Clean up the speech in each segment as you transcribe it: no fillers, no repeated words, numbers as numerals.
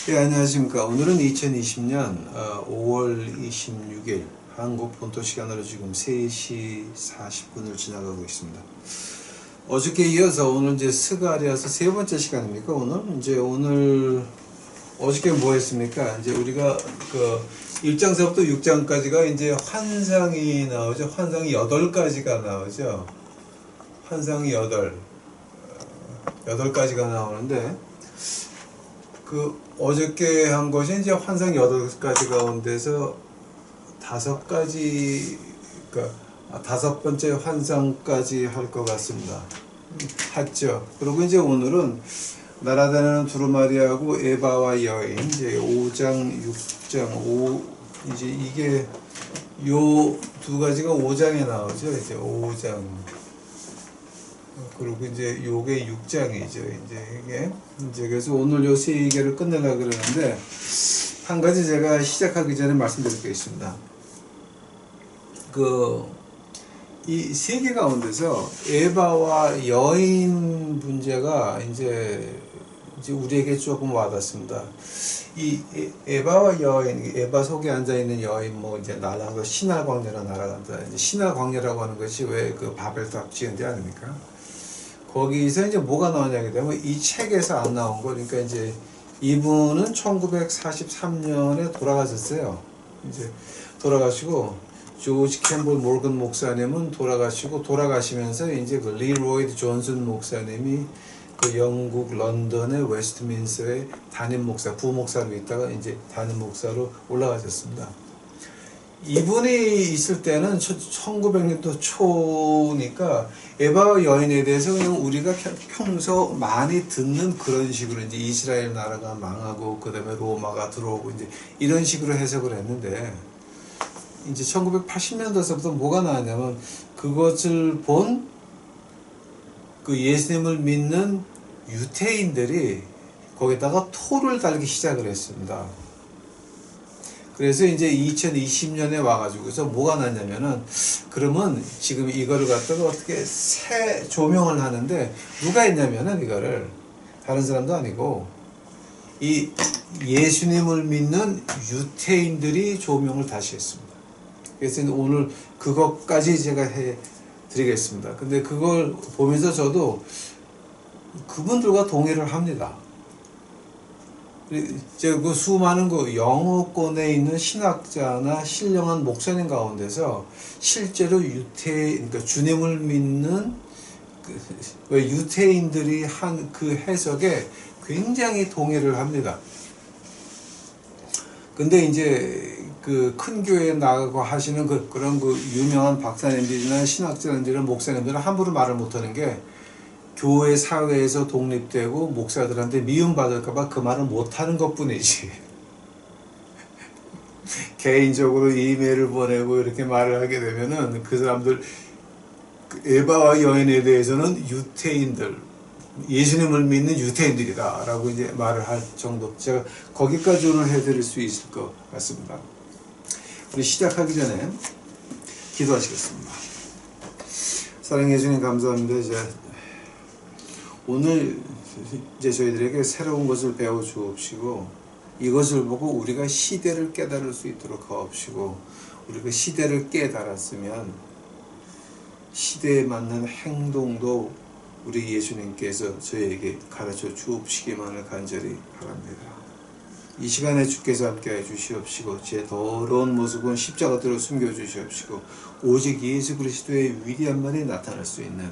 네, 안녕하십니까. 오늘은 2020년 5월 26일 한국 본토 시간으로 지금 3시 40분을 지나가고 있습니다. 어저께 이어서 오늘 이제 스가랴서 세 번째 시간입니까? 오늘 어저께 뭐 했습니까? 이제 우리가 그 1장서부터 6장까지가 이제 환상이 나오죠. 환상이 8가지가 나오죠. 환상이 8가지가 나오는데, 어저께 한 것이 이제 환상 8가지 가운데서 5가지, 그러니까 5번째 환상까지 할 것 같습니다. 했죠. 그리고 이제 오늘은 날아다니는 두루마리하고 에바와 여인, 이제 5장, 6장, 이제 이게 요 두 가지가 5장에 나오죠. 이제 5장. 그리고 이제 요게 6장이죠. 이제 그래서 오늘 요 세 개를 끝내려고 그러는데, 한 가지 제가 시작하기 전에 말씀드릴 게 있습니다. 이 세 개 가운데서 에바와 여인 문제가 이제 우리에게 조금 와닿습니다. 이 에바와 여인, 에바 속에 앉아있는 여인, 이제 날아가, 신할 광야로 날아간다. 이제 신할 광야라고 하는 것이 왜 그 바벨탑 지은 데 아닙니까? 거기서 이제 뭐가 나오냐게 되면 이 책에서 안 나온 거, 그러니까 이제 이분은 1943년에 돌아가셨어요. 이제 돌아가시고, 조지 캠볼 몰건 목사님은 돌아가시면서 이제 그 리로이드 존슨 목사님이 그 영국 런던의 웨스트민스터의 담임 목사, 부목사로 있다가 이제 담임 목사로 올라가셨습니다. 이분이 있을 때는 1900년도 초니까 에바 여인에 대해서 그냥 우리가 평소 많이 듣는 그런 식으로 이제 이스라엘 나라가 망하고 그 다음에 로마가 들어오고 이제 이런 식으로 해석을 했는데, 이제 1980년대서부터 뭐가 나왔냐면 그것을 본 그 예수님을 믿는 유태인들이 거기다가 토를 달기 시작을 했습니다. 그래서 이제 2020년에 와가지고서 뭐가 났냐면은, 그러면 지금 이거를 갖다가 어떻게 새 조명을 하는데, 누가 했냐면은 이거를 다른 사람도 아니고 이 예수님을 믿는 유태인들이 조명을 다시 했습니다. 그래서 오늘 그것까지 제가 해 드리겠습니다. 근데 그걸 보면서 저도 그분들과 동의를 합니다. 제가 그 수많은 그 영어권에 있는 신학자나 신령한 목사님 가운데서 실제로 그러니까 주님을 믿는 왜 유태인들이 한 그 해석에 굉장히 동의를 합니다. 근데 이제 그 큰 교회에 나가고 하시는 그런 유명한 박사님들이나 신학자들이나 목사님들은 함부로 말을 못하는 게, 교회 사회에서 독립되고 목사들한테 미움받을까봐 그 말을 못하는 것 뿐이지. 개인적으로 이메일을 보내고 이렇게 말을 하게 되면은 그 사람들, 에바와 여인에 대해서는 유태인들, 예수님을 믿는 유태인들이다 라고 이제 말을 할 정도, 제가 거기까지 오늘 해드릴 수 있을 것 같습니다. 우리 시작하기 전에 기도하시겠습니다. 사랑해 주님 감사합니다. 오늘 이제 저희들에게 새로운 것을 배워 주옵시고, 이것을 보고 우리가 시대를 깨달을 수 있도록 하옵시고, 우리가 시대를 깨달았으면 시대에 맞는 행동도 우리 예수님께서 저희에게 가르쳐 주옵시기만을 간절히 바랍니다. 이 시간에 주께서 함께해 주시옵시고, 제 더러운 모습은 십자가대로 숨겨 주시옵시고, 오직 예수 그리스도의 위대한 말이 나타날 수 있는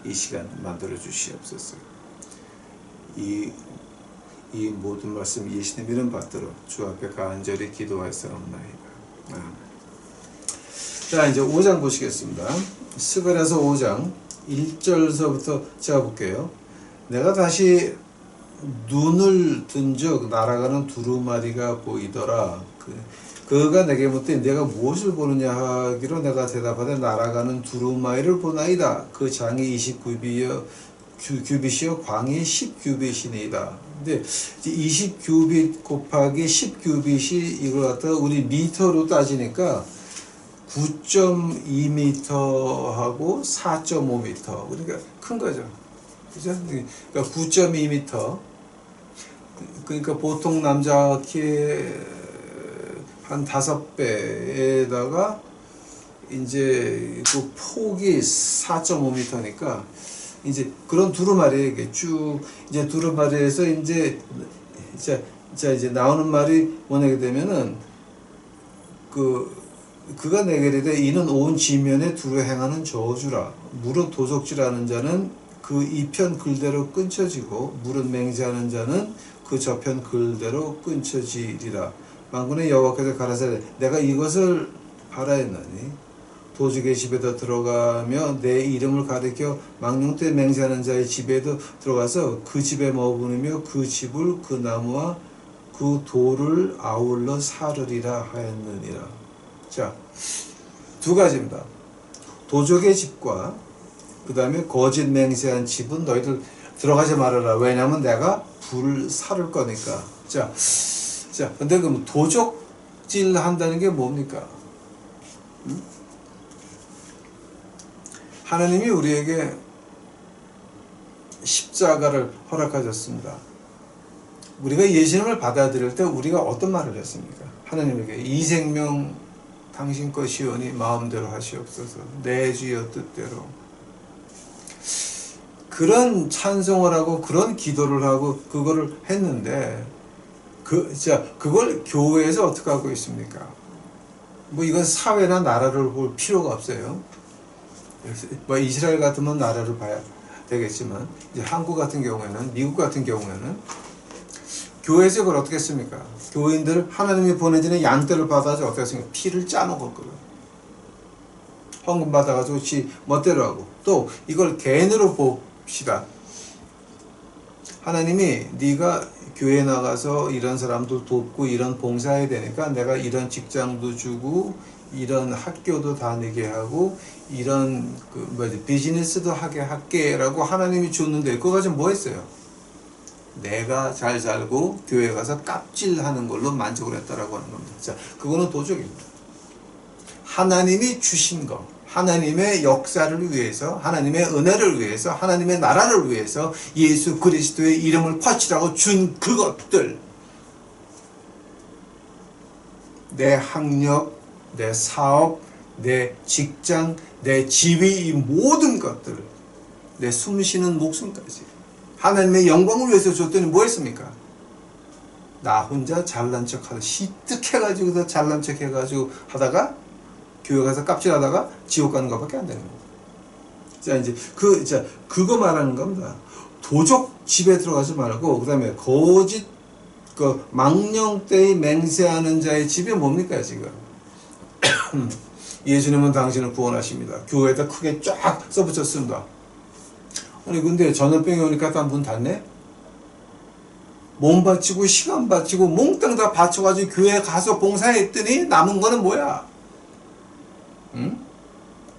이 시간 만들어 주시옵소서. 이 모든 말씀 예수님 이름 받들어 주 앞에 간절히 기도하였사옵나이다. 자, 이제 5장 보시겠습니다. 스가랴서 5장 1절서부터 제가 볼게요. 내가 다시 눈을 든즉 날아가는 두루마리가 보이더라. 그가 내게 묻되 내가 무엇을 보느냐 하기로 내가 대답하되 날아가는 두루마리를 보나이다. 그 장이 29규빗이요 광이 10규빗이니이다. 근데 20규빗 곱하기 10규빗이 이걸 갖다가 우리 미터로 따지니까 9.2m하고 4.5m. 그러니까 큰 거죠. 그죠? 그러니까 9.2m, 그러니까 보통 남자 키의 한 5배에다가 이제 그 폭이 4.5m니까 이제 그런 두루마리에 이게 쭉 이제 두루마리에서 이제 이제 나오는 말이 뭐냐게 되면은 그가 내게 이르되 이는 온 지면에 두루 행하는 저주라. 무릇 도적질하는 자는 그 이편 글대로 끊쳐지고 무릇 맹세하는 자는 그 저편 글대로 끊쳐지리라. 만군의 여호와께서 가라사대 내가 이것을 바라였나니 도적의 집에도 들어가며 내 이름을 가리켜 망령되 맹세하는 자의 집에도 들어가서 그 집에 머무르며 그 집을 그 나무와 그 돌을 아울러 사르리라 하였느니라. 자, 두 가지입니다. 도적의 집과 그 다음에 거짓 맹세한 집은 너희들 들어가지 말아라. 왜냐하면 내가 불을 사를 거니까. 자, 근데 그럼 도적질 한다는 게 뭡니까? 하나님이 우리에게 십자가를 허락하셨습니다. 우리가 예수님을 받아들일 때 우리가 어떤 말을 했습니까? 하나님에게 이 생명 당신 것이오니 마음대로 하시옵소서. 내 주여 뜻대로. 그런 찬송을 하고 그런 기도를 하고 그거를 했는데 그걸 교회에서 어떻게 하고 있습니까? 뭐 이건 사회나 나라를 볼 필요가 없어요. 뭐 이스라엘 같으면 나라를 봐야 되겠지만 이제 한국 같은 경우에는 미국 같은 경우에는 교회에서 그걸 어떻게 했습니까? 교인들 하나님이 보내주는 양떼를 받아서 어떻게 했습니까? 피를 짜놓았거든요. 헌금 받아가지고 지 멋대로 하고 또 이걸 개인으로 봅시다. 하나님이 네가 교회 나가서 이런 사람들 돕고 이런 봉사해야 되니까 내가 이런 직장도 주고 이런 학교도 다니게 하고 이런 비즈니스도 하게 할게라고 하나님이 줬는데 그거 가지고 뭐 했어요? 내가 잘 살고 교회 가서 깝질하는 걸로 만족을 했다라고 하는 겁니다. 자, 그거는 도적입니다. 하나님이 주신 것, 하나님의 역사를 위해서, 하나님의 은혜를 위해서, 하나님의 나라를 위해서 예수 그리스도의 이름을 퍼치라고 준 그것들, 내 학력, 내 사업, 내 직장, 내 지위, 이 모든 것들, 내 숨쉬는 목숨까지 하나님의 영광을 위해서 줬더니 뭐 했습니까? 나 혼자 잘난 척 하다 시뜩해가지고 잘난 척 해가지고 하다가 교회 가서 깝질하다가 지옥 가는 것밖에 안 되는 겁니다. 자, 이제 그거 말하는 겁니다. 도적 집에 들어가지 말고, 그 다음에 거짓, 망령되이 맹세하는 자의 집이 뭡니까, 지금? 예수님은 당신을 구원하십니다. 교회에다 크게 쫙 써붙였습니다. 아니, 근데 전염병이 오니까 다 문 닫네? 몸 바치고, 시간 바치고, 몽땅 다 바쳐가지고 교회에 가서 봉사했더니 남은 거는 뭐야? 응?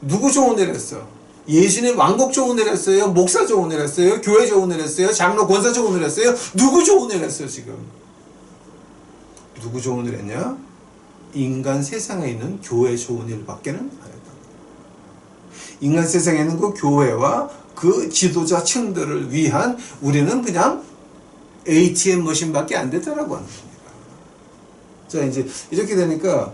누구 좋은 일 했어? 예수님 왕국 좋은 일 했어요? 목사 좋은 일 했어요? 교회 좋은 일 했어요? 장로 권사 좋은 일 했어요? 누구 좋은 일 했어요 지금? 누구 좋은 일 했냐? 인간 세상에 있는 교회 좋은 일밖에는 안 했다. 인간 세상에 있는 그 교회와 그 지도자층들을 위한 우리는 그냥 ATM 머신밖에 안 됐다라고 하는 겁니다. 자, 이제 이렇게 되니까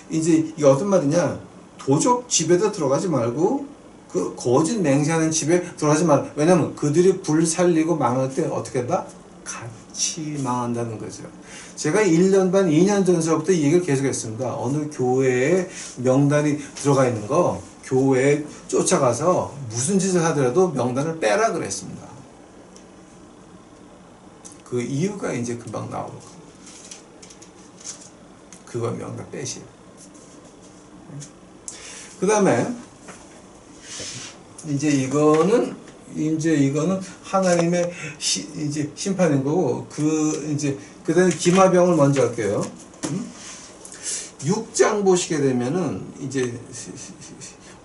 이제 이게 어떤 말이냐? 도적 집에도 들어가지 말고 그 거짓 맹세하는 집에 들어가지 말고, 왜냐면 그들이 불 살리고 망할 때 어떻게 한다? 같이 망한다는 거죠. 제가 1년 반, 2년 전서부터 이 얘기를 계속했습니다. 어느 교회에 명단이 들어가 있는 거 교회에 쫓아가서 무슨 짓을 하더라도 명단을 빼라 그랬습니다. 그 이유가 이제 금방 나올 겁니다. 그거 명단 빼시오. 그 다음에 이제 이거는 하나님의 이제 심판인 거고, 그 다음에 기마병을 먼저 할게요. 6장 보시게 되면은 이제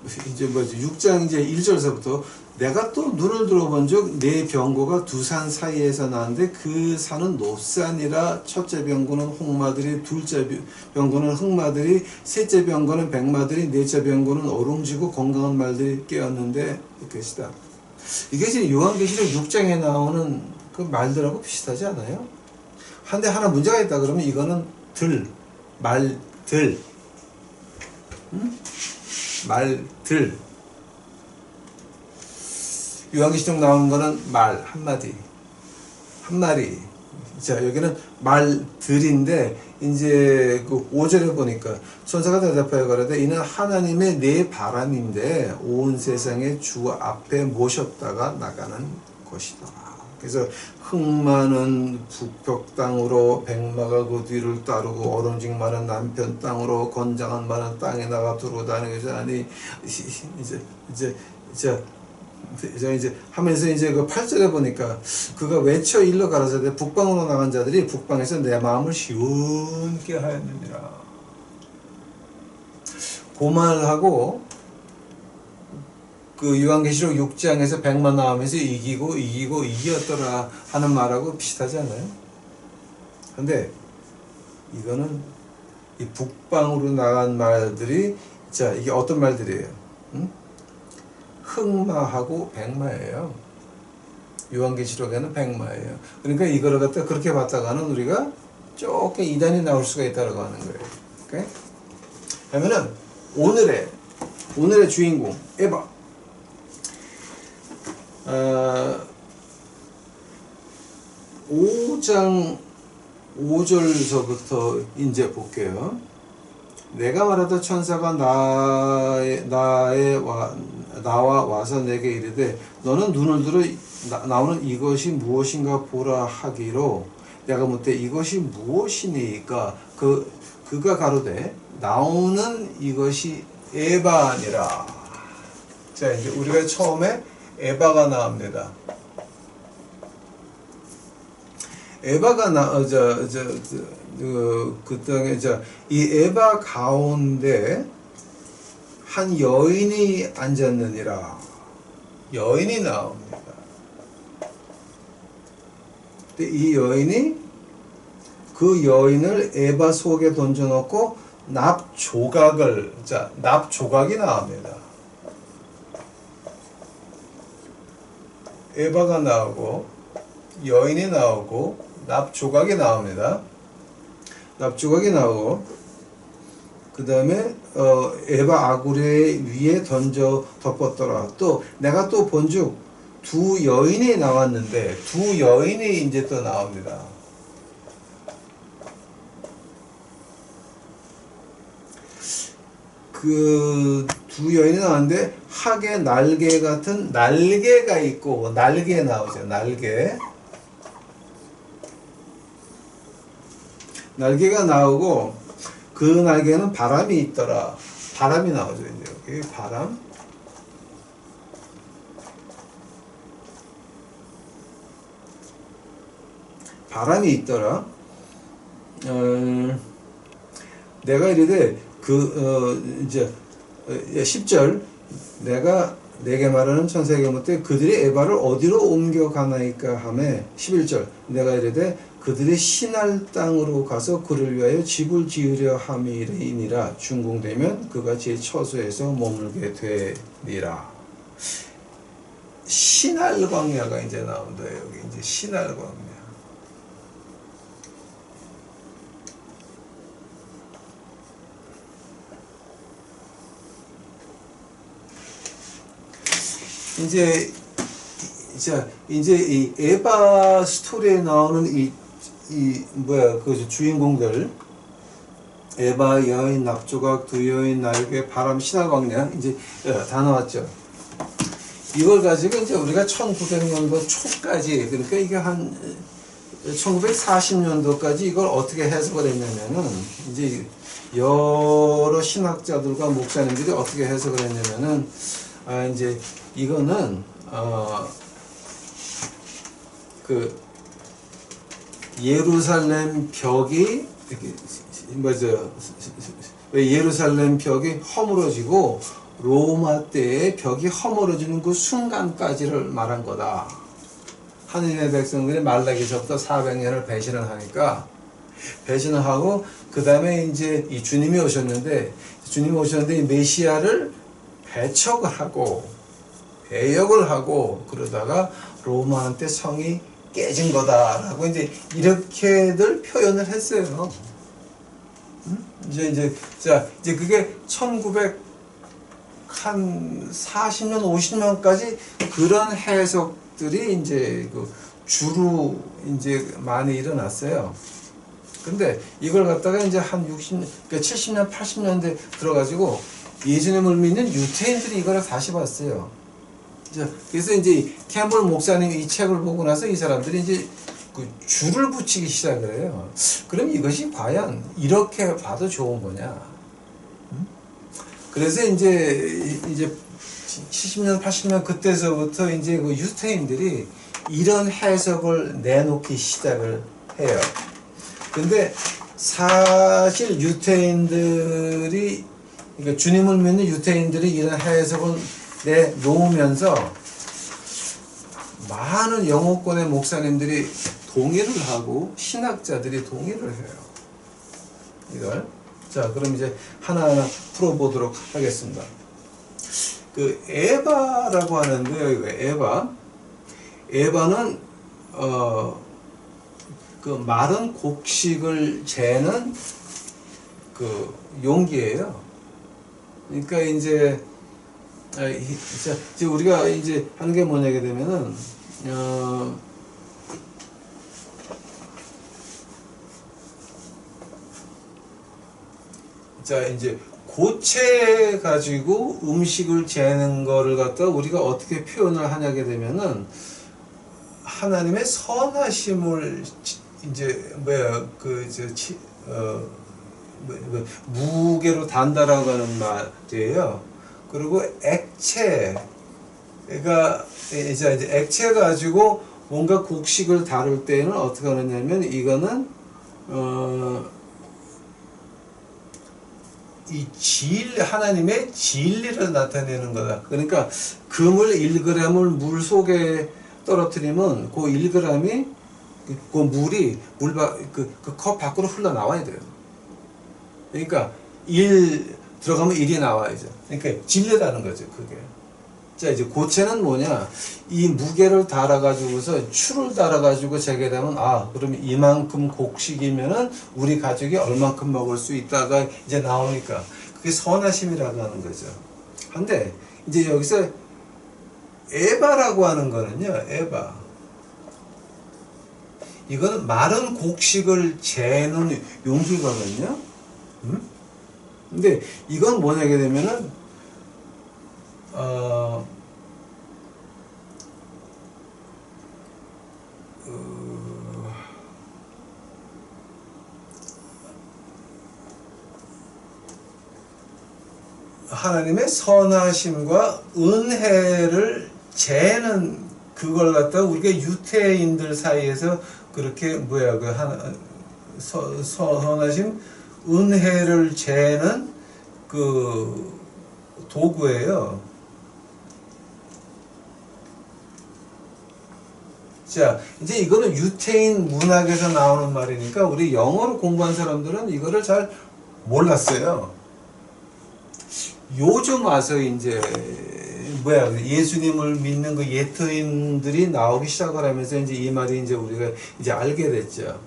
6장 이제 1절서부터 내가 또 눈을 들어본즉 네 병거가 두 산 사이에서 나는데 그 산은 노산이라. 첫째 병거는 홍마들이, 둘째 병거는 흑마들이, 셋째 병거는 백마들이, 넷째 병거는 어룽지고 건강한 말들이 깨었는데 것이다. 이게 지금 요한계시록 6장에 나오는 그 말들하고 비슷하지 않아요? 한데 하나 문제가 있다 그러면 이거는 말들, 말들. 요한계시록 나오는 거는 말 한마디, 한 마리. 자, 여기는 말들인데 이제 그 5절에 보니까 천사가 대답하여 가로되 이는 하나님의 내 바람인데 온 세상의 주 앞에 모셨다가 나가는 것이다. 그래서 흙 많은 북벽 땅으로 백마가 그 뒤를 따르고 얼음직 많은 남편 땅으로 건장한 많은 땅에 나가 두루 다니면서 아니 이제 하면서 이제 그 8절에 보니까 그가 외쳐 일러 가라사대 북방으로 나간 자들이 북방에서 내 마음을 시원케 하였느니라. 그 말하고 그 요한계시록 6장에서 100만 나오면서 이기었더라 하는 말하고 비슷하지 않아요? 근데 이거는 이 북방으로 나간 말들이 자 이게 어떤 말들이에요? 흑마하고 백마예요. 요한계시록에는 백마예요. 그러니까 이거를 갖다 그렇게 봤다가는 우리가 조금 이단이 나올 수가 있다고 하는 거예요. 오케이? 그러면은 오늘의 주인공 에바. 5장 5절서부터 이제 볼게요. 내가 말하다 천사가 나와 와서 내게 이르되 너는 눈을 들어 나오는 이것이 무엇인가 보라 하기로 내가 묻되 이것이 무엇이니까 그가 가로되 나오는 이것이 에바니라. 자 이제 우리가 처음에 에바가 나옵니다. 에바가 이 에바 가운데 한 여인이 앉았느니라. 여인이 나옵니다. 근데 이 여인이 그 여인을 에바 속에 던져놓고 납조각이 나옵니다. 에바가 나오고 여인이 나오고 납조각이 나옵니다. 납조각이 나오고 그 다음에 에바 아구레 위에 던져 덮었더라. 또 내가 또 본즉 두 여인이 나왔는데 두 여인이 이제 또 나옵니다. 그 두 여인이 나왔는데 학의 날개 같은 날개가 있고 날개 나오죠. 날개가 나오고 그 날개는 바람이 있더라. 바람이 나오죠. 이제 여기 바람이 있더라. 내가 이르되 이제 10절 내가 내게 말하는 천사에게 묻되 그들이 에바를 어디로 옮겨가나이까 하매 11절 내가 이르되 그들이 시날 땅으로 가서 그를 위하여 집을 지으려 함이니라. 준공되면 그가 제 처소에서 머물게 되리라. 시날 광야가 이제 나온다. 여기 이제 시날 광야. 이제 이 에바 스토리에 나오는 그 주인공들 에바 여인 납조각 두 여인 날개 바람 신할 광야 이제 다 나왔죠. 이걸 가지고 이제 우리가 1900년도 초까지 그러니까 이게 한 1940년도까지 이걸 어떻게 해석을 했냐면은 이제 여러 신학자들과 목사님들이 어떻게 해석을 했냐면은 이제 이거는 그 예루살렘 벽이 예루살렘 벽이 허물어지고 로마 때의 벽이 허물어지는 그 순간까지를 말한 거다. 하느님의 백성들이 말라기서부터 400년을 배신을 하니까 배신을 하고 그 다음에 이제 이 주님이 오셨는데 이 메시아를 배척을 하고 배역을 하고 그러다가 로마한테 성이 깨진 거다라고 이제 이렇게들 표현을 했어요. 이제 그게 1900 한 40년, 50년까지 그런 해석들이 이제 그 주로 이제 많이 일어났어요. 근데 이걸 갖다가 이제 한 70년, 80년대 들어가지고 예수님을 믿는 유태인들이 이걸 다시 봤어요. 그래서 이제 캠벌 목사님 이 책을 보고 나서 이 사람들이 이제 그 줄을 붙이기 시작을 해요. 그럼 이것이 과연 이렇게 봐도 좋은 거냐? 그래서 이제 70년, 80년 그때서부터 이제 그 유태인들이 이런 해석을 내놓기 시작을 해요. 근데 사실 유태인들이, 그러니까 주님을 믿는 유태인들이 이런 해석을 내놓으면서 많은 영어권의 목사님들이 동의를 하고 신학자들이 동의를 해요. 이걸. 자, 그럼 이제 하나하나 풀어보도록 하겠습니다. 그 에바라고 하는데요, 이거 에바는 그 마른 곡식을 재는 그 용기예요. 그러니까 이제 우리가 이제 하는 게 뭐냐게 되면은 자, 이제 고체 가지고 음식을 재는 거를 갖다 우리가 어떻게 표현을 하냐게 되면은 하나님의 선하심을 이제 무게로 단다라고 하는 말이에요. 그리고 액체가 이제 액체 가지고 뭔가 곡식을 다룰 때는 어떻게 하느냐면 이거는 하나님의 진리를 나타내는 거다. 그러니까 금을 1g을 물 속에 떨어뜨리면 그 1g이 그 물이 그 컵 밖으로 흘러나와야 돼요. 그러니까 1 들어가면 1이 나와야죠. 그러니까 진리라는 거죠, 그게. 자, 이제 고체는 뭐냐? 이 무게를 달아가지고서 추를 달아가지고 재게 되면 그러면 이만큼 곡식이면은 우리 가족이 얼만큼 먹을 수 있다가 이제 나오니까 그게 선하심이라고 하는 거죠. 근데 이제 여기서 에바라고 하는 거는요, 에바. 이거는 마른 곡식을 재는 용기거든요. 근데 이건 뭐냐게 되면은 하나님의 선하심과 은혜를 재는 그걸 갖다가 우리가 유태인들 사이에서 그렇게 선하심, 은혜를 재는 그 도구예요. 자, 이제 이거는 유태인 문학에서 나오는 말이니까 우리 영어를 공부한 사람들은 이거를 잘 몰랐어요. 요즘 와서 이제 예수님을 믿는 그 예트인들이 나오기 시작을 하면서 이제 이 말이 이제 우리가 이제 알게 됐죠.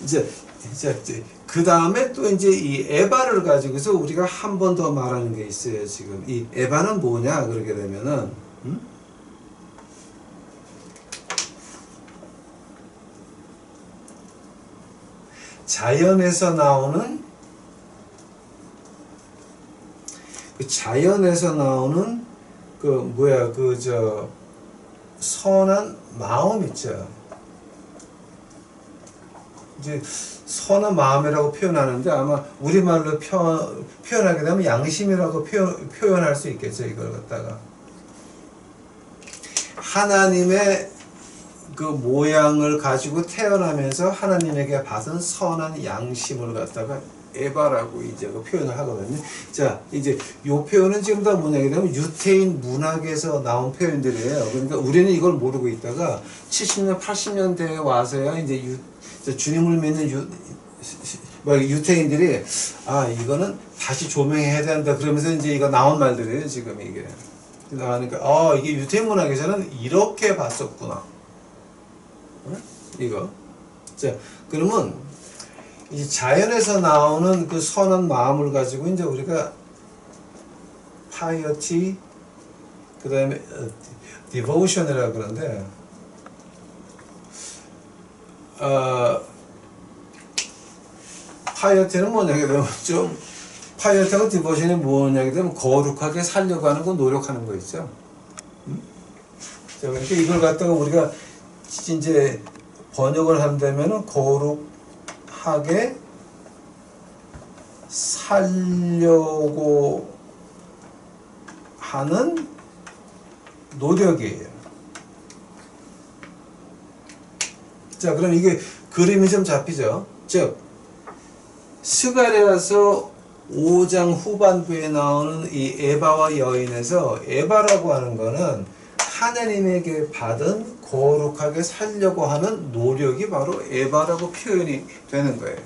이제 그 다음에 또 이제 이 에바를 가지고서 우리가 한 번 더 말하는 게 있어요. 지금 이 에바는 뭐냐 그러게 되면은 자연에서 나오는 선한 마음 있죠. 이제 선한 마음이라고 표현하는데 아마 우리말로 표현하게 되면 양심이라고 표현할 수 있겠죠. 이걸 갖다가 하나님의 그 모양을 가지고 태어나면서 하나님에게 받은 선한 양심을 갖다가 에바라고 이제 그 표현을 하거든요. 자, 이제 요 표현은 지금 다 뭐냐게 되면 유태인 문학에서 나온 표현들이에요. 그러니까 우리는 이걸 모르고 있다가 70년, 80년대에 와서야 이제 주님을 믿는 유태인들이 이거는 다시 조명해야 된다. 그러면서 이제 이거 나온 말들이에요. 지금 이게. 나가니까 이게 유태인 문학에서는 이렇게 봤었구나. 응? 이거. 자, 그러면 이 자연에서 나오는 그 선한 마음을 가지고 이제 우리가 파이어티, 그 다음에 디보션이라고 그러는데, 파이어티는 뭐냐게 되면 파이어티하고 디보션이 뭐냐게 되면 거룩하게 살려고 하는 거, 노력하는 거 있죠. 자, 그러니까 이걸 갖다가 우리가 이제 번역을 한다면은 거룩하게 살려고 하는 노력이에요. 자, 그럼 이게 그림이 좀 잡히죠? 즉, 스가랴서 5장 후반부에 나오는 이 에바와 여인에서 에바라고 하는 거는 하나님에게 받은 거룩하게 살려고 하는 노력이 바로 에바라고 표현이 되는 거예요.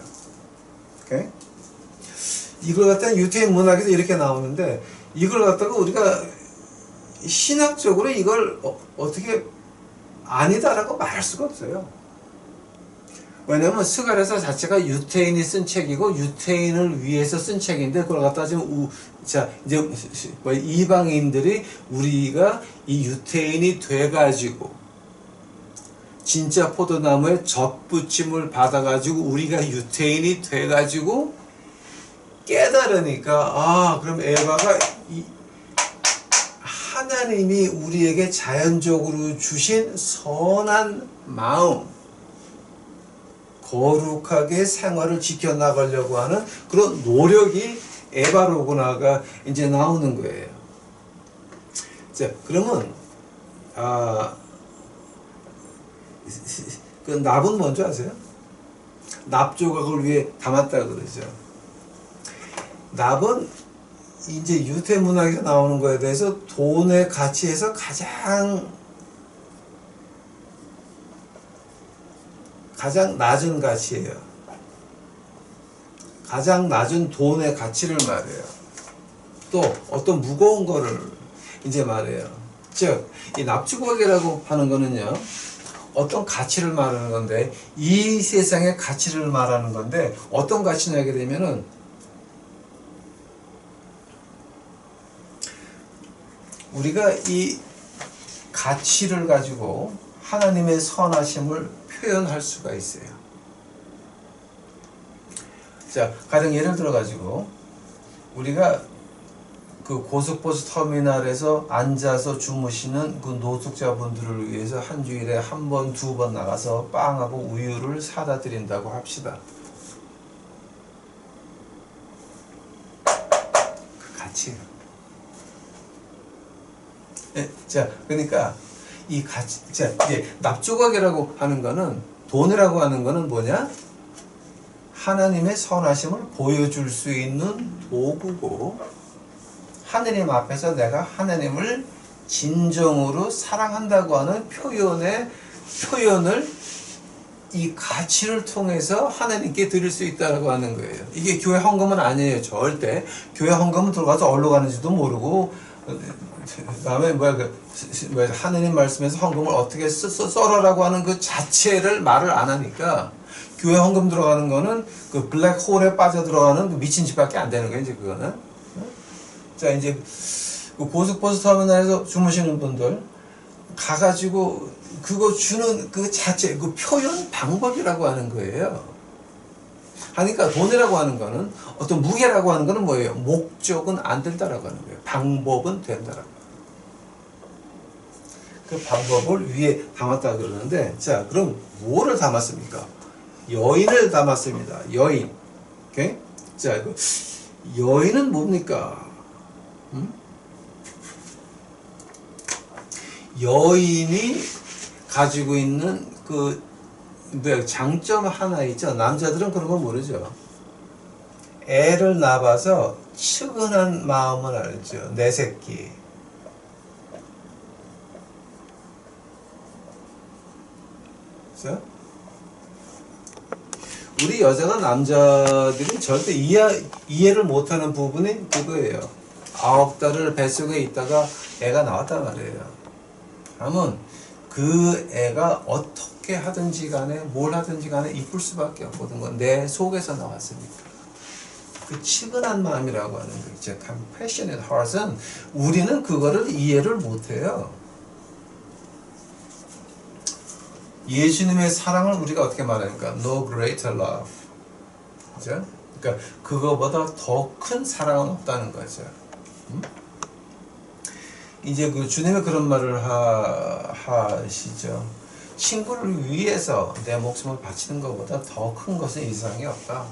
오케이? 이걸 갖다가 유태인 문학에서 이렇게 나오는데, 이걸 갖다가 우리가 신학적으로 이걸 어떻게 아니다라고 말할 수가 없어요. 왜냐면 스가랴서 자체가 유태인이 쓴 책이고 유태인을 위해서 쓴 책인데, 그걸 갖다 지금 이제 이방인들이 우리가 이 유태인이 돼가지고 진짜 포도나무에 젖붙임을 받아가지고 우리가 유태인이 돼가지고 깨달으니까, 그럼 에바가 하나님이 우리에게 자연적으로 주신 선한 마음, 거룩하게 생활을 지켜나가려고 하는 그런 노력이 에바로구나가 이제 나오는 거예요. 자, 그러면, 그 납은 뭔지 아세요? 납 조각을 위해 담았다 그러죠. 납은 이제 유태 문학에서 나오는 거에 대해서 돈의 가치에서 가장 낮은 가치예요. 가장 낮은 돈의 가치를 말해요. 또 어떤 무거운 거를 이제 말해요. 즉, 이 납주곡이라고 하는 거는요, 어떤 가치를 말하는 건데, 이 세상의 가치를 말하는 건데, 어떤 가치냐 하게 되면은, 우리가 이 가치를 가지고 하나님의 선하심을 표현할 수가 있어요. 자, 가령 예를 들어 가지고 우리가 그 고속버스 터미널에서 앉아서 주무시는 그 노숙자분들을 위해서 한 주일에 한 번, 두 번 나가서 빵하고 우유를 사다 드린다고 합시다. 그 가치예요. 자, 그러니까 이 가치, 자, 이제 납조각이라고 하는 거는, 돈이라고 하는 거는 뭐냐? 하나님의 선하심을 보여줄 수 있는 도구고, 하느님 앞에서 내가 하나님을 진정으로 사랑한다고 하는 표현을 이 가치를 통해서 하나님께 드릴 수 있다고 하는 거예요. 이게 교회 헌금은 아니에요. 절대. 교회 헌금은 들어가서 어디로 가는지도 모르고, 다음에 하느님 말씀에서 헌금을 어떻게 썰어라고 하는 그 자체를 말을 안 하니까, 교회 헌금 들어가는 거는 그 블랙홀에 빠져 들어가는 그 미친 짓밖에 안 되는 거예요, 이제 그거는. 자, 이제 그 고속버스 터미널에서 주무시는 분들 가가지고 그거 주는 그 자체, 그 표현 방법이라고 하는 거예요. 하니까 돈이라고 하는 거는, 어떤 무게라고 하는 거는 뭐예요? 목적은 안 된다라고 하는 거예요. 방법은 된다라고. 그 방법을 위에 담았다 그러는데, 자, 그럼 뭐를 담았습니까? 여인을 담았습니다. 여인. 오케이? 자, 여인은 뭡니까? 여인이 가지고 있는 그 장점 하나 있죠. 남자들은 그런 거 모르죠. 애를 낳아서 측은한 마음을 알죠. 내 새끼. 그렇죠? 우리 여자가 남자들이 절대 이해를 못하는 부분이 그거예요. 9달을 뱃속에 있다가 애가 나왔단 말이에요. 그러면 그 애가 어떻게 하든지 간에 뭘 하든지 간에 이쁠 수밖에 없거든. 내 속에서 나왔으니까. 그 치근한 마음이라고 하는 거 있죠. compassionate heart은 우리는 그거를 이해를 못해요. 예수님의 사랑을 우리가 어떻게 말하니까 no greater love. 그죠? 그러니까 그거보다 더 큰 사랑은 없다는 거죠. 이제 그 주님의 그런 말을 하시죠. 친구를 위해서 내 목숨을 바치는 것보다 더 큰 것은 이 세상에 없다.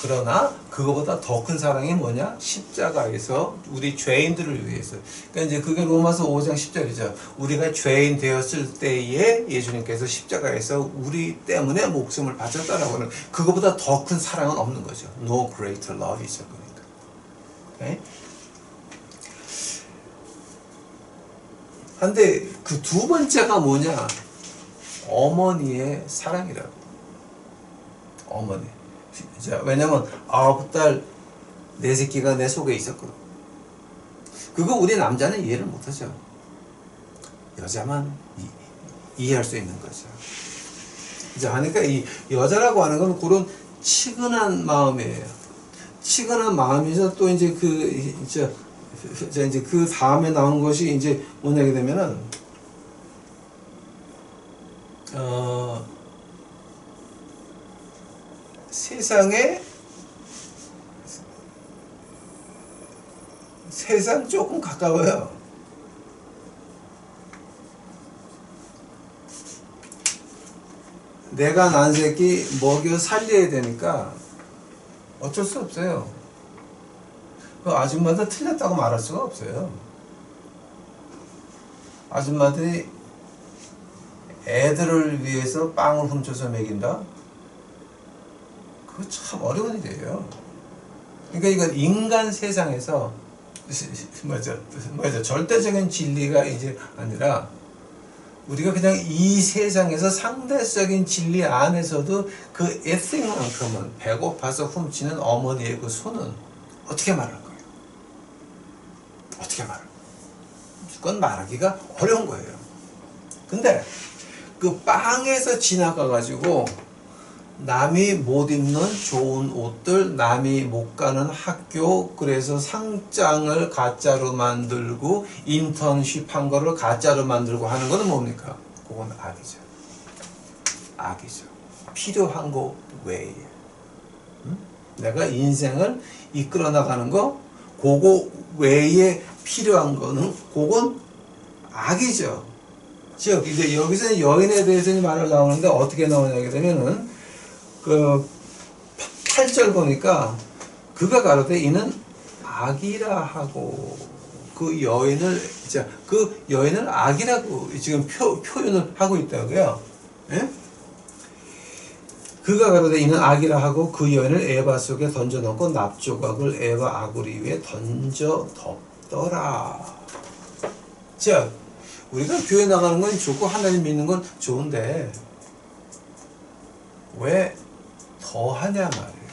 그러나 그거보다 더 큰 사랑이 뭐냐? 십자가에서 우리 죄인들을 위해서. 그러니까 이제 그게 로마서 5장 10절이죠. 우리가 죄인 되었을 때에 예수님께서 십자가에서 우리 때문에 목숨을 바쳤다라고 하는 그거보다 더 큰 사랑은 없는 거죠. No greater love이죠. 그러니까. 오케이? 근데 그 두 번째가 뭐냐? 어머니의 사랑이라고. 어머니. 자, 왜냐면 9달 내 새끼가 내 속에 있었거든. 그거 우리 남자는 이해를 못하죠. 여자만 이해할 수 있는 거죠. 자, 하니까 이 여자라고 하는 건 그런 치근한 마음이에요. 치근한 마음이죠. 또 이제 이제 그 다음에 나온 것이 이제 뭐냐게 되면은 세상 조금 가까워요. 내가 난 새끼 먹여 살려야 되니까 어쩔 수 없어요. 그 아줌마들 틀렸다고 말할 수가 없어요. 아줌마들이 애들을 위해서 빵을 훔쳐서 먹인다? 그거 참 어려운 일이에요. 그러니까 이건 인간 세상에서 맞아. 절대적인 진리가 이제 아니라 우리가 그냥 이 세상에서 상대적인 진리 안에서도 그 에틱만큼은 배고파서 훔치는 어머니의 그 손은 어떻게 말할 거예요? 어떻게 말할 거예요? 그건 말하기가 어려운 거예요. 근데 그 빵에서 지나가가지고 남이 못 입는 좋은 옷들, 남이 못 가는 학교, 그래서 상장을 가짜로 만들고 인턴십 한 거를 가짜로 만들고 하는 거는 뭡니까? 그건 악이죠. 악이죠. 필요한 거 외에. 내가 인생을 이끌어 나가는 거, 그거 외에 필요한 거는 그건 악이죠. 즉 이제 여기서 여인에 대해서 말을 나오는데 어떻게 나오냐 되면은 그 8절 보니까 그가 가로되 이는 악이라 하고 그 여인을 악이라고 지금 표현을 하고 있다고요. 예? 그가 가로되 이는 악이라 하고 그 여인을 에바 속에 던져 넣고 납조각을 에바 아구리 위에 던져 덮더라. 자, 우리가 교회 나가는 건 좋고 하나님 믿는 건 좋은데 왜 더 하냐 말이에요.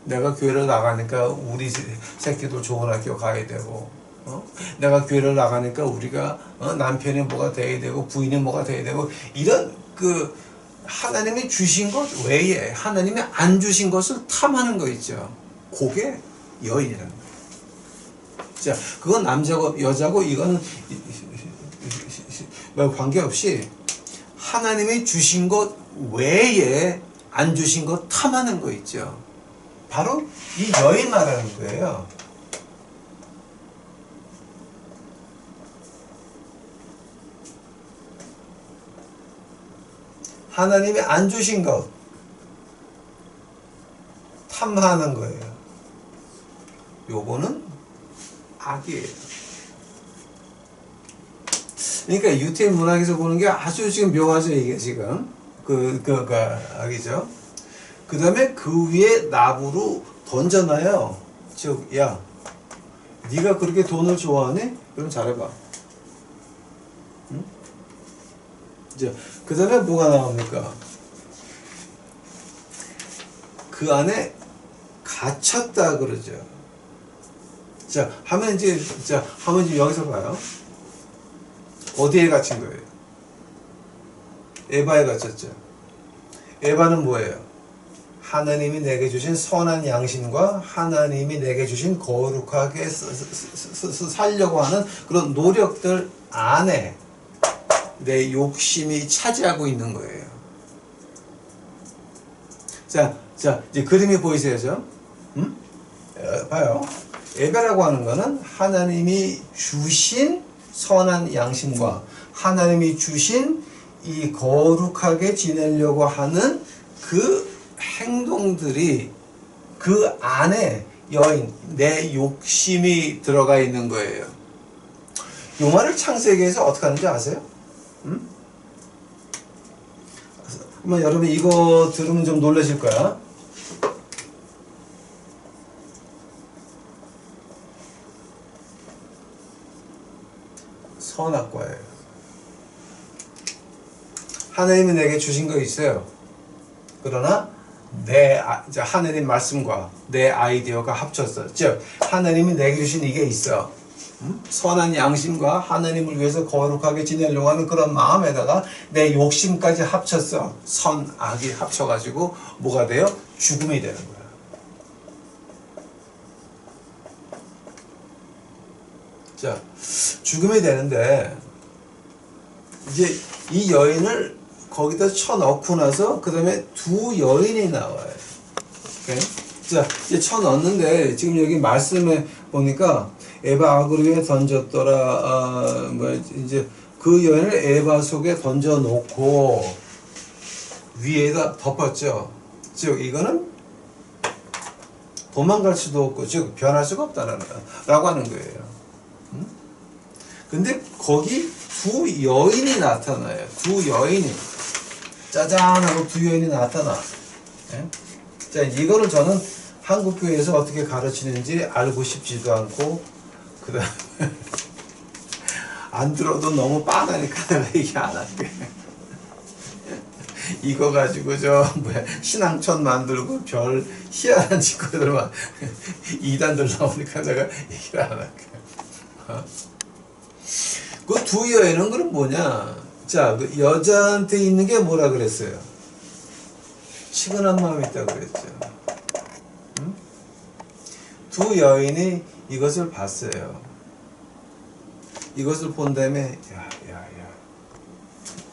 내가 교회를 나가니까 우리 새끼도 좋은 학교 가야 되고, 내가 교회를 나가니까 우리가 남편이 뭐가 돼야 되고 부인이 뭐가 돼야 되고 이런 그 하나님이 주신 것 외에 하나님이 안 주신 것을 탐하는 거 있죠. 그게 여인이라는 거예요. 자, 그건 남자고 여자고 이거는 관계없이 하나님이 주신 것 외에 안 주신 것 탐하는 거 있죠. 바로 이 여인 말하는 거예요. 하나님이 안 주신 것 탐하는 거예요. 요거는 악이에요. 그러니까 유태인 문학에서 보는 게 아주 지금 묘하죠, 이게 지금. 악이죠. 그 다음에 그 위에 나무로 던져놔요. 즉, 야, 네가 그렇게 돈을 좋아하니? 그럼 잘해봐. 응? 그 다음에 뭐가 나옵니까? 그 안에 갇혔다 그러죠. 자, 하면 이제, 자, 하면 지금 여기서 봐요. 어디에 갇힌 거예요? 에바에 갇혔죠. 에바는 뭐예요? 하나님이 내게 주신 선한 양심과 하나님이 내게 주신 거룩하게 살려고 하는 그런 노력들 안에 내 욕심이 차지하고 있는 거예요. 자, 이제 그림이 보이세요? 봐요. 에바라고 하는 거는 하나님이 주신 선한 양심과 하나님이 주신 이 거룩하게 지내려고 하는 그 행동들이 그 안에 여인, 내 욕심이 들어가 있는 거예요. 요 말을 창세기에서 어떻게 하는지 아세요? 여러분 이거 들으면 좀 놀라실 거야. 선악과예요. 하나님이 내게 주신 거 있어요. 그러나 하나님 말씀과 내 아이디어가 합쳤어. 즉 하나님이 내게 주신 이게 있어. 선한 양심과 하나님을 위해서 거룩하게 지내려고 하는 그런 마음에다가 내 욕심까지 합쳤어. 선악이 합쳐가지고 뭐가 돼요? 죽음이 되는 거야. 자, 죽음이 되는데 이제 이 여인을 거기다 쳐넣고 나서 그 다음에 두 여인이 나와요. 오케이? 자, 이제 쳐넣는데 지금 여기 말씀에 보니까 에바 악으로 위에 던졌더라. 이제 그 여인을 에바 속에 던져놓고 위에다 덮었죠. 즉 이거는 도망갈 수도 없고 즉 변할 수가 없다라고 하는 거예요. 근데 거기 두 여인이 나타나요. 두 여인이 짜잔 하고 두 여인이 나타나. 네? 자, 이거를 저는 한국 교회에서 어떻게 가르치는지 알고 싶지도 않고 그 다음에 안 들어도 너무 빤하니까 내가 얘기 안 할게. 이거 가지고 신앙촌 만들고 별 희한한 짓거리들만 이단들 나오니까 내가 얘기를 안 할게. 그 두 여인은 그럼 뭐냐? 자, 그 여자한테 있는 게 뭐라 그랬어요? 치근한 마음이 있다고 그랬죠. 응? 두 여인이 이것을 봤어요. 이것을 본 다음에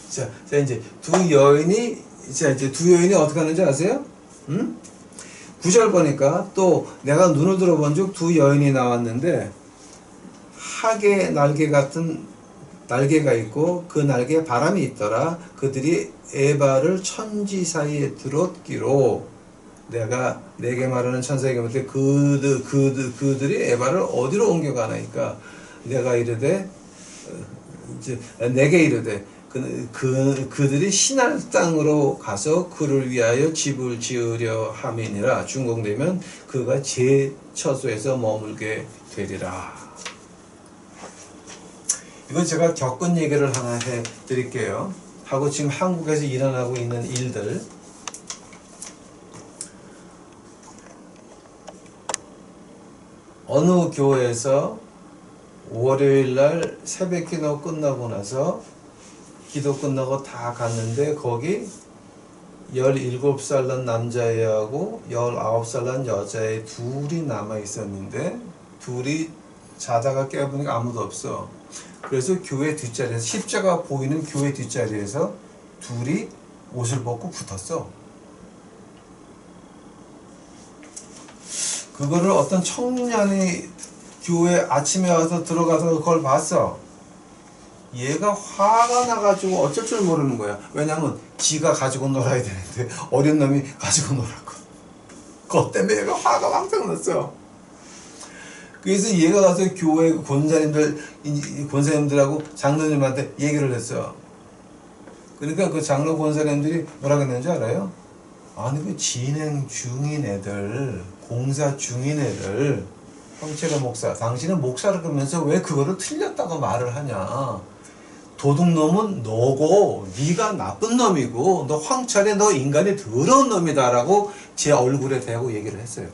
자, 이제 두 여인이 어떻게 하는지 아세요? 응? 9절 보니까 또 내가 눈을 들어본 즉 두 여인이 나왔는데 학의 날개 같은 날개가 있고 그 날개에 바람이 있더라. 그들이 에바를 천지 사이에 들었기로 내가 내게 말하는 천사에게 말할 때 그들이 에바를 어디로 옮겨가나이까 내가 이르되 이제 내게 이르되 그들이 신할 땅으로 가서 그를 위하여 집을 지으려 함이니라. 준공되면 그가 제 처소에서 머물게 되리라. 이건 제가 겪은 얘기를 하나 해 드릴게요. 하고 지금 한국에서 일어나고 있는 일들. 어느 교회에서 월요일날 새벽기도 끝나고 나서 기도 끝나고 다 갔는데 거기 17살 난 남자애하고 19살 난 여자애 둘이 남아 있었는데 둘이 자다가 깨보니까 아무도 없어. 그래서 교회 뒷자리에서 십자가 보이는 교회 뒷자리에서 둘이 옷을 벗고 붙었어. 그거를 어떤 청년이 교회 아침에 와서 들어가서 그걸 봤어. 얘가 화가 나가지고 어쩔 줄 모르는 거야. 왜냐면 지가 가지고 놀아야 되는데 어린 놈이 가지고 놀았고. 그것 때문에 얘가 화가 왕창 났어. 그래서 얘가 가서 교회 권사님들하고 장로님한테 얘기를 했어. 그러니까 그 장로 권사님들이 뭐라고 했는지 알아요? 아니 그 진행 중인 애들, 공사 중인 애들, 황철의 목사, 당신은 목사를 그러면서 왜 그거를 틀렸다고 말을 하냐? 도둑놈은 너고 네가 나쁜 놈이고 너 황철에 너 인간이 더러운 놈이다라고 제 얼굴에 대고 얘기를 했어요.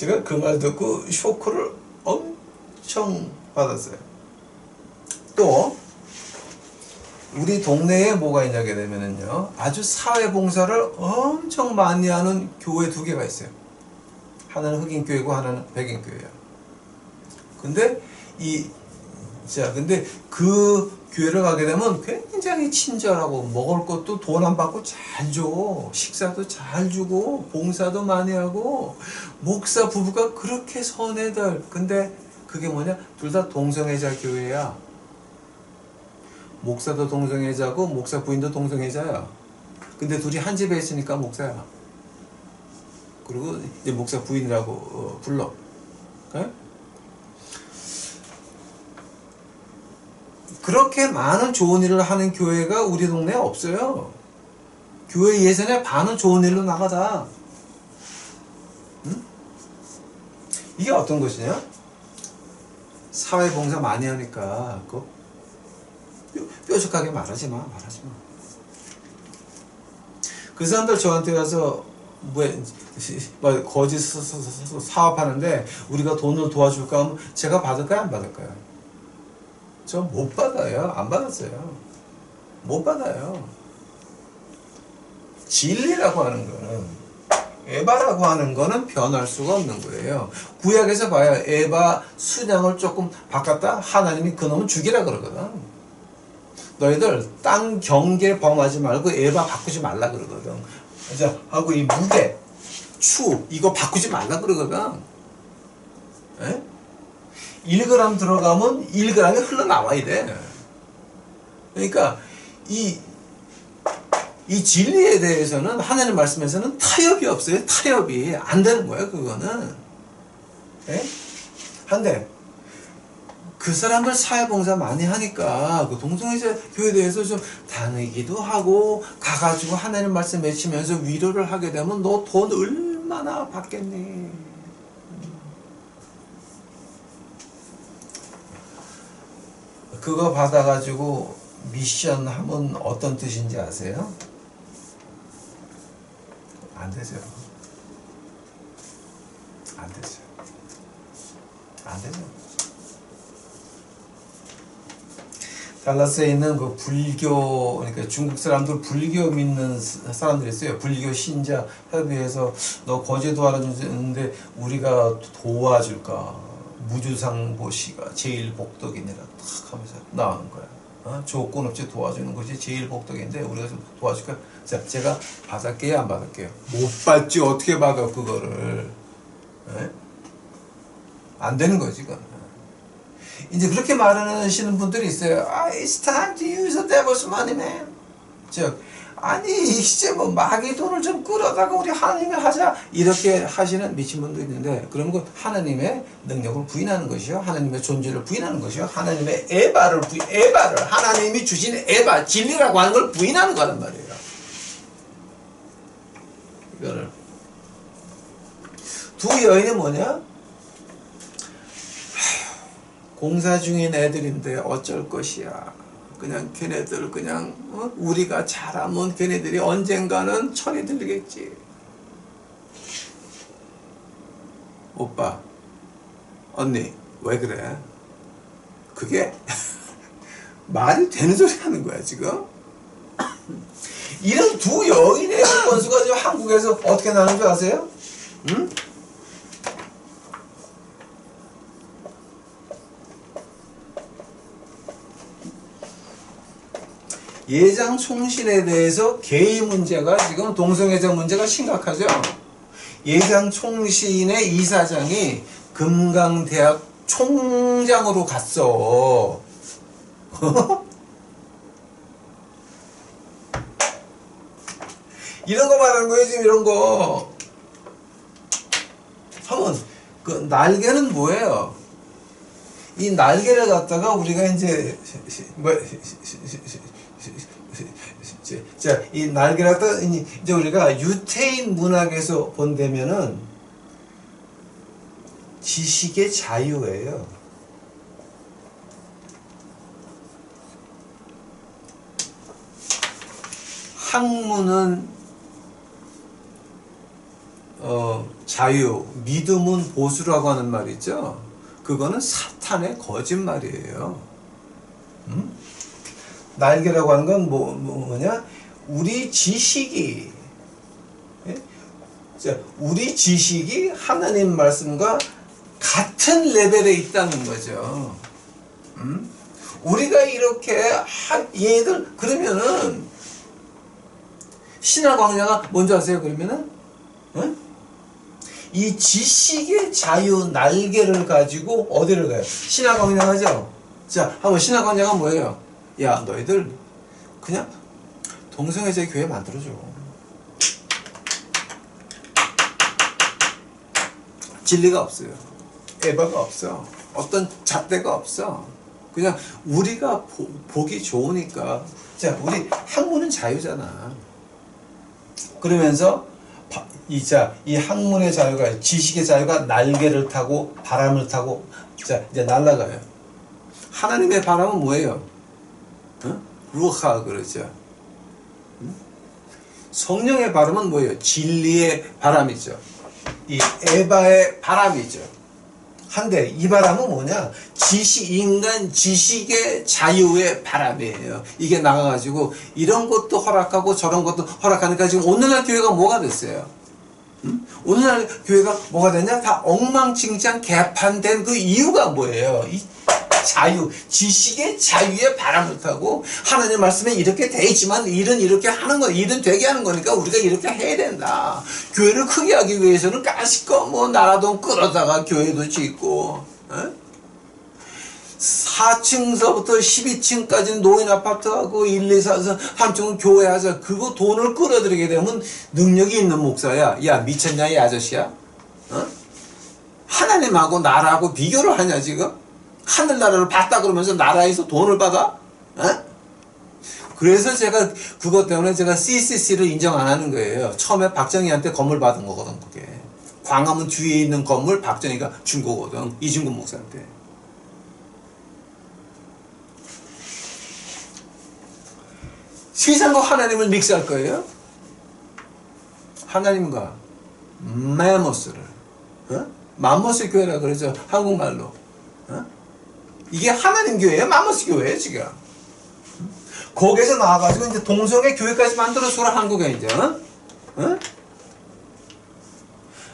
제가 그 말 듣고 쇼크를 엄청 받았어요. 또 우리 동네에 뭐가 있냐게 되면은요, 아주 사회봉사를 엄청 많이 하는 교회 두 개가 있어요. 하나는 흑인교회고 하나는 백인교회예요. 근데 근데 그 교회를 가게 되면 굉장히 친절하고 먹을 것도 돈 안 받고 잘 줘. 식사도 잘 주고 봉사도 많이 하고 목사 부부가 그렇게 선해들. 근데 그게 뭐냐? 둘 다 동성애자 교회야. 목사도 동성애자고 목사 부인도 동성애자야. 근데 둘이 한 집에 있으니까 목사야. 그리고 이제 목사 부인이라고 불러. 네? 그렇게 많은 좋은 일을 하는 교회가 우리 동네에 없어요. 교회 예산의 반은 좋은 일로 나가다. 응? 이게 어떤 것이냐? 사회봉사 많이 하니까 뾰족하게 말하지 마. 그 사람들 저한테 가서 거짓 사업하는데 우리가 돈을 도와줄까 하면 제가 받을까요? 안 받을까요? 저 못 받아요. 안 받았어요. 못 받아요. 진리라고 하는 거는, 에바라고 하는 거는 변할 수가 없는 거예요. 구약에서 봐요. 에바 순양을 조금 바꿨다? 하나님이 그놈은 죽이라 그러거든. 너희들 땅 경계 범하지 말고 에바 바꾸지 말라 그러거든. 자, 하고 이 무게, 추, 이거 바꾸지 말라 그러거든. 에? 1g 들어가면 1g이 흘러나와야 돼. 그러니까 이 진리에 대해서는 하나님 말씀에서는 타협이 없어요. 타협이 안 되는 거예요. 그거는. 에? 한데 그 사람들 사회봉사 많이 하니까 그 동성애자 교회에 대해서 좀 다니기도 하고 가가지고 하나님 말씀 맺히면서 위로를 하게 되면 너 돈 얼마나 받겠니? 그거 받아가지고 미션 하면 어떤 뜻인지 아세요? 안 되죠. 안 되죠. 달라스에 있는 그 불교, 그러니까 중국 사람들 불교 믿는 사람들이 있어요. 불교 신자 협의해서 너 거제 도와주는데 우리가 도와줄까? 무주상보시가 제일 복덕이니라 탁 하면서 나오는 거야. 조건 없이 도와주는 것이 제일 복덕인데 우리가 좀 도와줄까? 자, 제가 받을게요, 안 받을게요? 못 받지. 어떻게 받아 그거를? 에? 안 되는 거지, 그건. 이제 그렇게 말하시는 분들이 있어요. It's time to use the devil's money, man. 즉, 아니 이제 뭐 마귀 돈을 좀 끌어다가 우리 하나님이 하자 이렇게 하시는 미친 분도 있는데, 그러면 그 하나님의 능력을 부인하는 것이요, 하나님의 존재를 부인하는 것이요, 하나님의 에바를 하나님이 주신 에바 진리라고 하는 걸 부인하는 거란 말이에요. 이거를 두 여인이 뭐냐? 공사 중인 애들인데 어쩔 것이야. 그냥 걔네들 그냥 우리가 잘하면 걔네들이 언젠가는 철이 들리겠지. 오빠, 언니, 왜 그래? 그게 말이 되는 소리 하는 거야 지금? 이런 두 여인의 건수가 지금 한국에서 어떻게 나는 줄 아세요? 응? 예장 총신에 대해서 게이 문제가 지금 동성애자 문제가 심각하죠. 예장 총신의 이사장이 금강대학 총장으로 갔어. 이런 거 말하는 거예요 지금. 이런 거 하면 그 날개는 뭐예요? 이 날개를 갖다가 우리가 이제 자, 이 날개를 갖다가 이제 우리가 유태인 문학에서 본다면은 지식의 자유예요. 학문은 자유, 믿음은 보수라고 하는 말 있죠. 그거는 사탄의 거짓말이에요. 날개라고 하는 건 뭐냐? 우리 지식이, 예? 자, 우리 지식이 하나님 말씀과 같은 레벨에 있다는 거죠. 우리가 이렇게 얘들 그러면은 신화 광야가 뭔지 아세요? 그러면은 이 지식의 자유 날개를 가지고 어디를 가요? 신화 광야 가죠. 자, 한번 신화 광야가 뭐예요? 야, 너희들 그냥 동성애자 교회 만들어줘. 진리가 없어요. 에바가 없어. 어떤 잣대가 없어. 그냥 우리가 보기 좋으니까. 자, 우리 학문은 자유잖아. 그러면서 이 학문의 자유가, 지식의 자유가 날개를 타고 바람을 타고 자 이제 날아가요. 하나님의 바람은 뭐예요? 루하 그러죠. 성령의 바람은 뭐예요? 진리의 바람이죠. 이 에바의 바람이죠. 한데 이 바람은 뭐냐? 인간 지식의 자유의 바람이에요. 이게 나가가지고 이런 것도 허락하고 저런 것도 허락하니까 지금 오늘날 교회가 뭐가 됐어요? 오늘날 교회가 뭐가 됐냐? 다 엉망진창 개판된 그 이유가 뭐예요? 이 자유, 지식의 자유의 바람을 타고 하나님 말씀에 이렇게 돼 있지만 일은 이렇게 하는 거, 일은 되게 하는 거니까 우리가 이렇게 해야 된다. 교회를 크게 하기 위해서는 까짓거 뭐 나라돈 끌어다가 교회도 짓고 4층서부터 12층까지는 노인 아파트하고 1, 2, 4, 3층은 교회 하자. 그거 돈을 끌어들이게 되면 능력이 있는 목사야. 야, 미쳤냐 이 아저씨야? 하나님하고 나라하고 비교를 하냐 지금? 하늘나라를 봤다 그러면서 나라에서 돈을 받아? 그래서 제가 그것 때문에 제가 CCC를 인정 안 하는 거예요. 처음에 박정희한테 건물 받은 거거든. 그게 광화문 뒤에 있는 건물 박정희가 준 거거든. 이중근 목사한테. 세상과 하나님을 믹스할 거예요? 하나님과 맘모스를 맘모스 교회라 그러죠. 한국말로. 이게 하나님 교회예요? 맘모스 교회예요 지금? 거기에서 나와가지고 이제 동성애 교회까지 만들어서라 한국에 이제.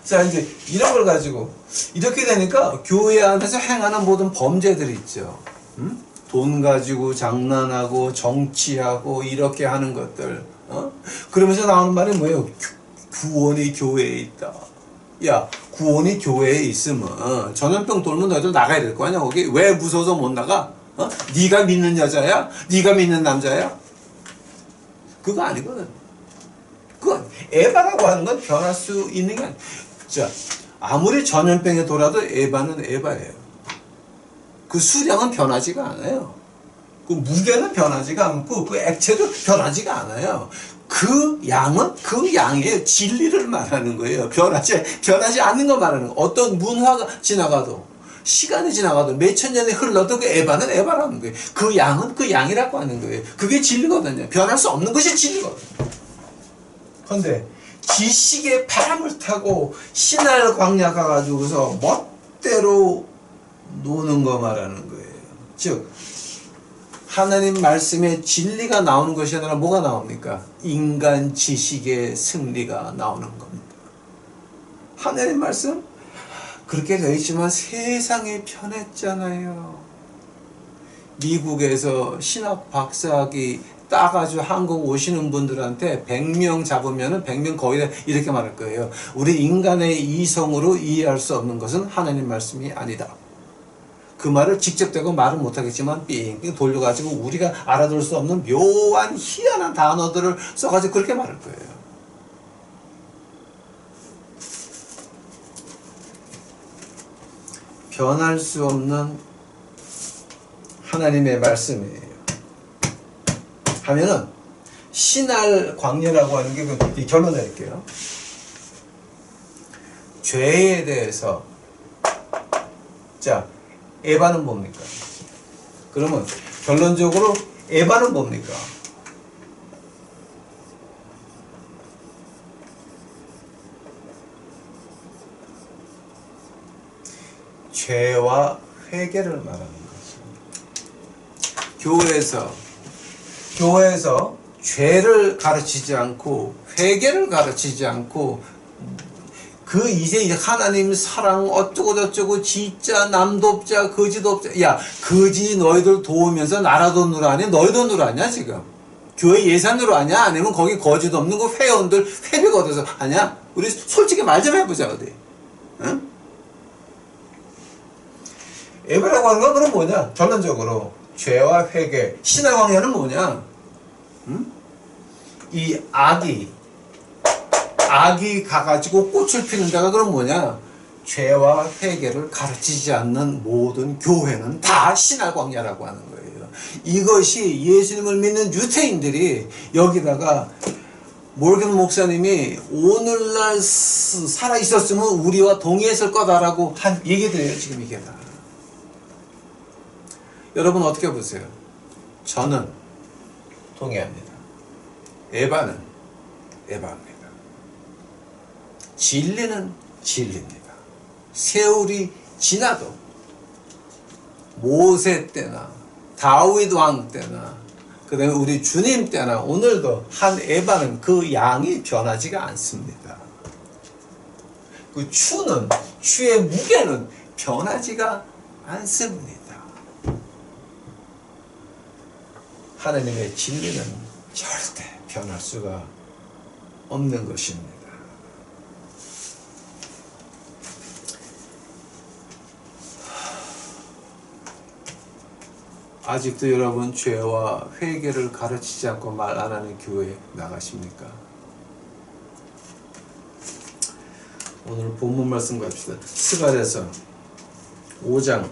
자, 이제 이런 걸 가지고 이렇게 되니까 교회 안에서 행하는 모든 범죄들이 있죠. 돈 가지고 장난하고 정치하고 이렇게 하는 것들. 그러면서 나오는 말이 뭐예요? 구원이 교회에 있다. 야, 구원이 교회에 있으면 전염병 돌면 너희들 나가야 될 거 아니야 거기? 왜 무서워서 못 나가? 네가 믿는 여자야? 네가 믿는 남자야? 그거 아니거든. 그건 에바라고 하는 건 변할 수 있는 게 아니야. 자, 아무리 전염병에 돌아도 에바는 에바예요. 그 수량은 변하지가 않아요. 그 무게는 변하지가 않고 그 액체도 변하지가 않아요. 그 양은 그 양의 진리를 말하는 거예요. 변하지 않는 거 말하는 거. 어떤 문화가 지나가도 시간이 지나가도 몇천 년이 흘러도 그 에바는 에바라는 거예요. 그 양은 그 양이라고 하는 거예요. 그게 진리거든요. 변할 수 없는 것이 진리거든요. 그런데 지식의 바람을 타고 신할 광야 가가지고서 멋대로 노는 거 말하는 거예요. 즉 하나님 말씀에 진리가 나오는 것이 아니라 뭐가 나옵니까? 인간 지식의 승리가 나오는 겁니다. 하나님 말씀 그렇게 되어 있지만 세상이 편했잖아요. 미국에서 신학 박사학위 따가지고 한국 오시는 분들한테 100명 잡으면 100명 거의 다 이렇게 말할 거예요. 우리 인간의 이성으로 이해할 수 없는 것은 하나님 말씀이 아니다. 그 말을 직접 대고 말은 못하겠지만 삥삥 돌려가지고 우리가 알아들을 수 없는 묘한 희한한 단어들을 써가지고 그렇게 말할 거예요. 변할 수 없는 하나님의 말씀이에요. 하면은 신할 광야라고 하는 게 결론 내릴게요. 죄에 대해서 자 에바는 뭡니까? 그러면 결론적으로 에바는 뭡니까? 죄와 회개를 말하는 거죠. 교회에서 죄를 가르치지 않고 회개를 가르치지 않고 이제 하나님 사랑 어쩌고 저쩌고 진짜 남돕자 거지 돕자. 야, 거지 너희들 도우면서 나라도 누라니? 너희도 누라냐 지금? 교회 예산으로 하냐? 아니면 거기 거지 돕는 거 회원들 회비가 얻어서 하냐? 우리 솔직히 말 좀 해보자 어디? 응? 예배라고 하는 건 그럼 뭐냐? 결론적으로 죄와 회개, 신의 광야는 뭐냐? 응? 이 악이 가가지고 꽃을 피는 데가 그럼 뭐냐? 죄와 회개를 가르치지 않는 모든 교회는 다 신의 광야라고 하는 거예요. 이것이 예수님을 믿는 유태인들이 여기다가 몰겐 목사님이 오늘날 살아 있었으면 우리와 동의했을 거다라고 한 얘기들이에요. 지금 이게 다. 여러분 어떻게 보세요? 저는 동의합니다. 에바는 에바입니다. 진리는 진리입니다. 세월이 지나도 모세 때나 다윗 왕 때나 그 다음에 우리 주님 때나 오늘도 한 에바는 그 양이 변하지가 않습니다. 그 추의 무게는 변하지가 않습니다. 하나님의 진리는 절대 변할 수가 없는 것입니다. 아직도 여러분 죄와 회개를 가르치지 않고 말 안 하는 교회 나가십니까? 오늘 본문 말씀 갑시다. 스가랴서 5장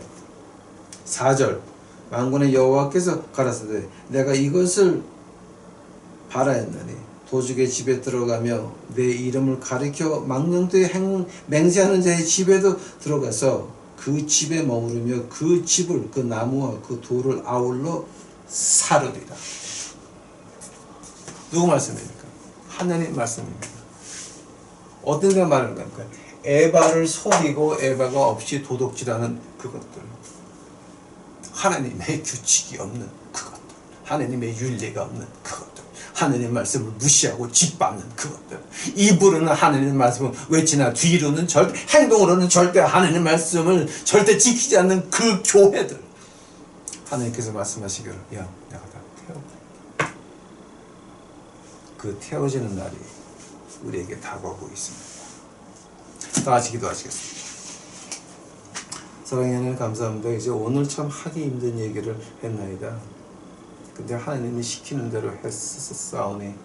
4절 만군의 여호와께서 가라사대 내가 이것을 바라였나니 도적의 집에 들어가며 내 이름을 가리켜 망령되이 맹세하는 자의 집에도 들어가서 그 집에 머무르며 그 집을 그 나무와 그 돌을 아울러 사르리라. 누구 말씀입니까? 하나님 말씀입니다. 어떤 데 말하는 겁니까? 에바를 속이고 에바가 없이 도둑질하는 그것들, 하나님의 규칙이 없는 그것들, 하나님의 윤리가 없는 그것들, 하나님의 말씀을 무시하고 짓밟는 그것들, 입으로는 하나님의 말씀을 외치나 뒤로는 행동으로는 절대 하나님의 말씀을 절대 지키지 않는 그 교회들, 하나님께서 말씀하시기를 야 내가 다 태워. 그 태워지는 날이 우리에게 다가오고 있습니다. 다 같이 기도하시겠습니다. 사랑의 하나님 감사합니다. 이제 오늘 참 하기 힘든 얘기를 했나이다. 근데 하나님이 시키는 대로 했사오니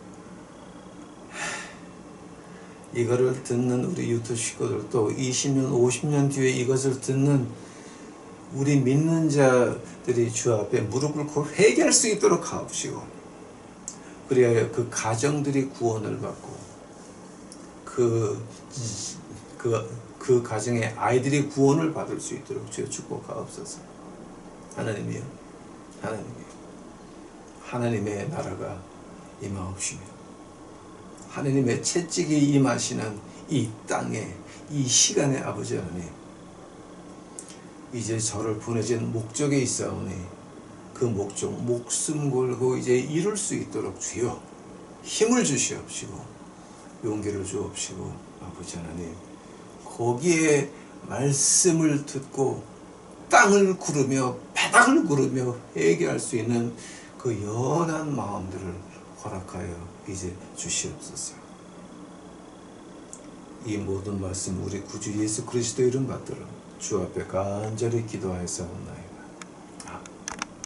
이거를 듣는 우리 유튜브 식구들도 20년 50년 뒤에 이것을 듣는 우리 믿는 자들이 주 앞에 무릎을 꿇고 회개할 수 있도록 하옵시고, 그래야 그 가정들이 구원을 받고 그 가정의 아이들이 구원을 받을 수 있도록 주여 축복하옵소서. 하나님이여, 하나님의 나라가 임하옵시며 하나님의 채찍이 임하시는 이 땅에 이 시간에 아버지 하나님, 이제 저를 보내신 목적에 있사오니 그 목적 목숨 걸고 이제 이룰 수 있도록 주여 힘을 주시옵시고 용기를 주옵시고 아버지 하나님, 거기에 말씀을 듣고 땅을 구르며 바닥을 구르며 회개할 수 있는 그 연한 마음들을 허락하여 이제 주시옵소서. 이 모든 말씀 우리 구주 예수 그리스도 이름 받들어 주 앞에 간절히 기도하였사옵나이다.